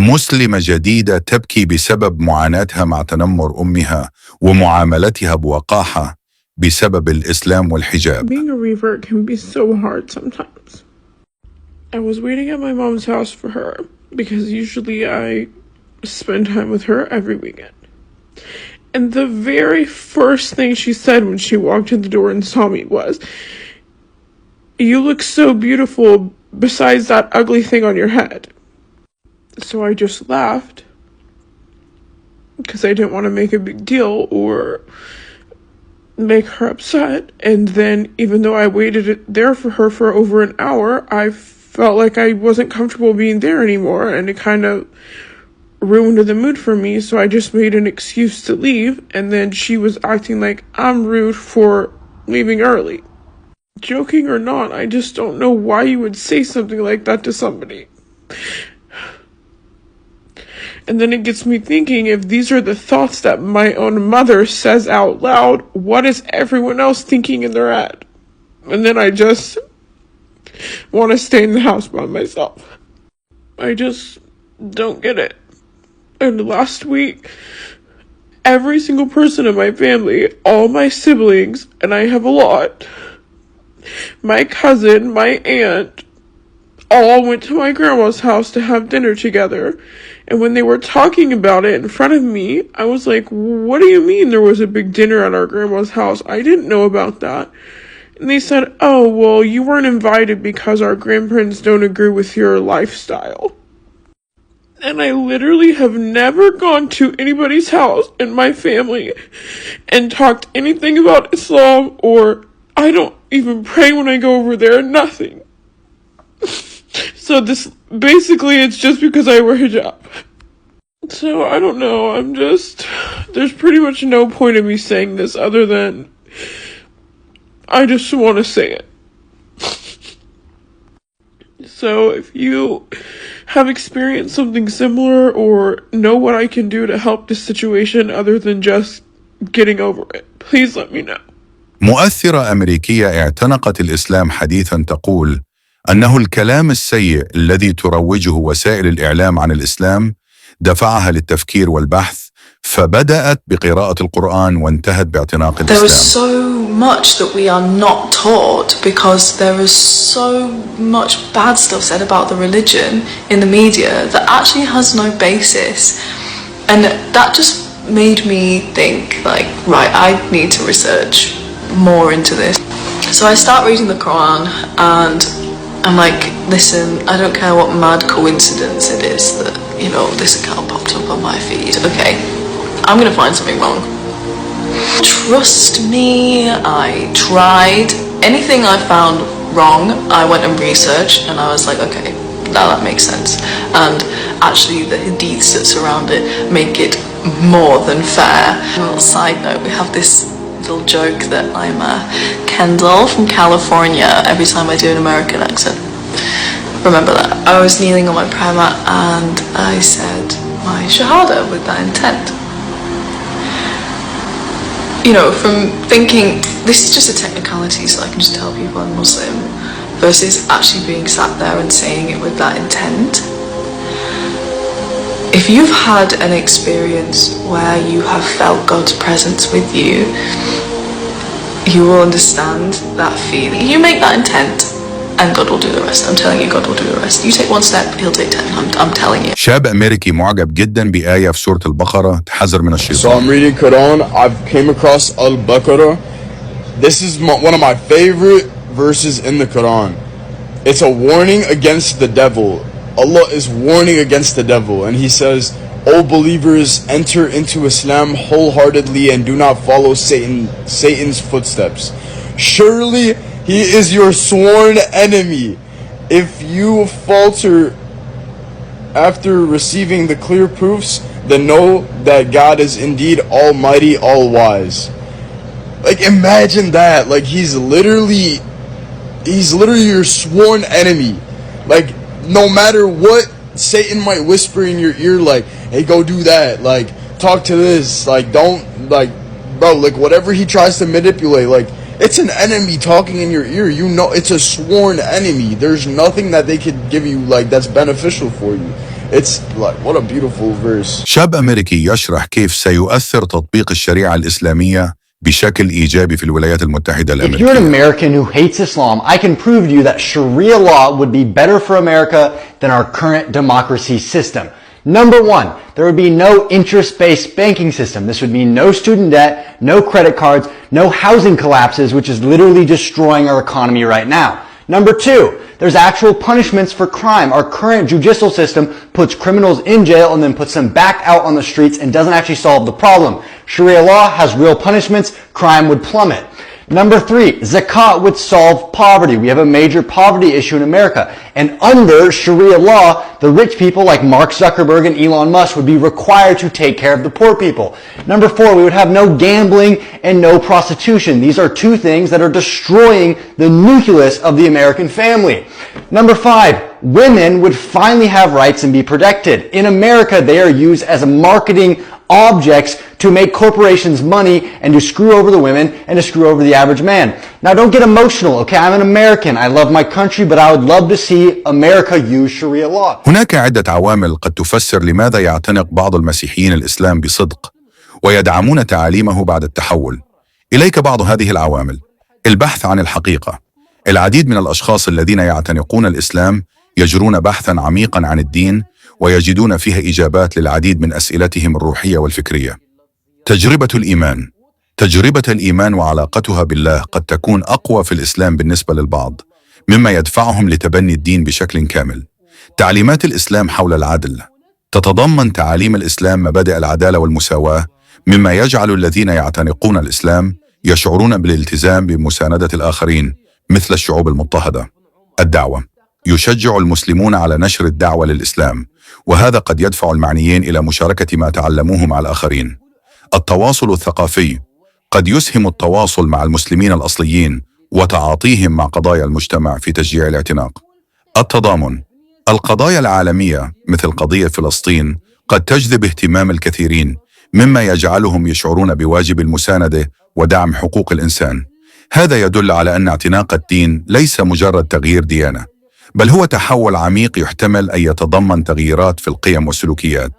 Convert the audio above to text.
مسلمة جديدة تبكي بسبب معاناتها مع تنمر أمها ومعاملتها بوقاحة بسبب الإسلام والحجاب. Being a revert can be so hard sometimes. I was waiting at my mom's house for her because usually I spend time with her every weekend. And the very first thing she said when she walked in the door and saw me was, "You look so beautiful besides that ugly thing on your head." So I just laughed because I didn't want to make a big deal or make her upset. And then even though I waited there for her for over an hour, I felt like I wasn't comfortable being there anymore, and it kind of ruined the mood for me. So I just made an excuse to leave, and then she was acting like I'm rude for leaving early. Joking or not, I just don't know why you would say something like that to somebody. And then it gets me thinking, if these are the thoughts that my own mother says out loud, what is everyone else thinking in their head? And then I just want to stay in the house by myself. I just don't get it. And last week, every single person in my family, all my siblings, and I have a lot, my cousin, my aunt, all went to my grandma's house to have dinner together. And when they were talking about it in front of me, I was like, what do you mean there was a big dinner at our grandma's house? I didn't know about that. And they said, oh, well, you weren't invited because our grandparents don't agree with your lifestyle. And I literally have never gone to anybody's house in my family and talked anything about Islam, or I don't even pray when I go over there, nothing. So this, basically, it's just because I wear hijab. So I don't know, there's pretty much no point in me saying this other than I just want to say it. So if you have experienced something similar or know what I can do to help this situation other than just getting over it, please let me know. مؤثرة أمريكية اعتنقت الإسلام حديثا تقول أنه الكلام السيء الذي تروجه وسائل الإعلام عن الإسلام دفعها للتفكير والبحث، فبدأت بقراءة القرآن وانتهت باعتناق الإسلام. There is so much that we are not taught because there is so much bad stuff said about the religion in the media that actually has no basis. And that just made me think, like, right, I need to research more into this. So I start reading the Quran and I'm like, listen, I don't care what mad coincidence it is that, you know, this account popped up on my feed. Okay, I'm gonna find something wrong. Trust me, I tried. Anything I found wrong, I went and researched, and I was like, okay, now that makes sense. And actually the hadiths that surround it make it more than fair. A little side note, we have this little joke that I'm Kendall from California every time I do an American accent. Remember that. I was kneeling on my prayer mat and I said my shahada with that intent. You know, from thinking this is just a technicality so I can just tell people I'm Muslim, versus actually being sat there and saying it with that intent. If you've had an experience where you have felt God's presence with you, you will understand that feeling. You make that intent and God will do the rest. I'm telling you, God will do the rest. You take one step, he'll take 10. I'm telling you. شاب أمريكي معجب جدا بآية في سورة البقرة تحذر من الشيطان. So I'm reading Quran. I've came across Al-Baqarah. This is one of my favorite verses in the Quran. It's a warning against the devil. Allah is warning against the devil, and he says, O believers, enter into Islam wholeheartedly and do not follow Satan's footsteps. Surely he is your sworn enemy. If you falter after receiving the clear proofs, then know that God is indeed almighty, all-wise. Like, imagine that. Like, he's literally your sworn enemy. Like, no matter what Satan might whisper in your ear, like, hey, go do that, like, talk to this, like, don't, like, bro, like, whatever he tries to manipulate, like, it's an enemy talking in your ear. You know, it's a sworn enemy. There's nothing that they could give you, like, that's beneficial for you. It's like, what a beautiful verse. شاب أمريكي يشرح كيف سيؤثر تطبيق الشريعة الإسلامية بشكل إيجابي في الولايات المتحدة If you're an الأمريكية. American who hates Islam, I can prove to you that Sharia law would be better for America than our current democracy system. Number one, there would be no interest-based banking system. This would mean no student debt, no credit cards, no housing collapses, which is literally destroying our economy right now. Number two, there's actual punishments for crime. Our current judicial system puts criminals in jail and then puts them back out on the streets and doesn't actually solve the problem. Sharia law has real punishments, crime would plummet. Number three, zakat would solve poverty. We have a major poverty issue in America. And under Sharia law, the rich people like Mark Zuckerberg and Elon Musk would be required to take care of the poor people. Number four, we would have no gambling and no prostitution. These are two things that are destroying the nucleus of the American family. Number five, women would finally have rights and be protected. In America, they are used as marketing objects to make corporations money and to screw over the women and to screw over the average man. Now don't get emotional, okay? I'm an American. I love my country, but I would love to see America use Sharia law. هناك عدة عوامل قد تفسر لماذا يعتنق بعض المسيحيين الإسلام بصدق ويدعمون تعاليمه بعد التحول. إليك بعض هذه العوامل. البحث عن الحقيقة. العديد من الأشخاص الذين يعتنقون الإسلام يجرون بحثا عميقا عن الدين ويجدون فيها إجابات للعديد من أسئلتهم الروحية والفكرية. تجربة الإيمان. تجربة الإيمان وعلاقتها بالله قد تكون أقوى في الإسلام بالنسبة للبعض، مما يدفعهم لتبني الدين بشكل كامل. تعليمات الإسلام حول العدل. تتضمن تعاليم الإسلام مبادئ العدالة والمساواة، مما يجعل الذين يعتنقون الإسلام يشعرون بالالتزام بمساندة الآخرين مثل الشعوب المضطهدة. الدعوة. يشجع المسلمون على نشر الدعوة للإسلام، وهذا قد يدفع المعنيين إلى مشاركة ما تعلموه مع الآخرين. التواصل الثقافي. قد يسهم التواصل مع المسلمين الأصليين وتعاطيهم مع قضايا المجتمع في تشجيع الاعتناق. التضامن. القضايا العالمية مثل قضية فلسطين قد تجذب اهتمام الكثيرين، مما يجعلهم يشعرون بواجب المساندة ودعم حقوق الإنسان. هذا يدل على أن اعتناق الدين ليس مجرد تغيير ديانة، بل هو تحول عميق يحتمل أن يتضمن تغييرات في القيم والسلوكيات.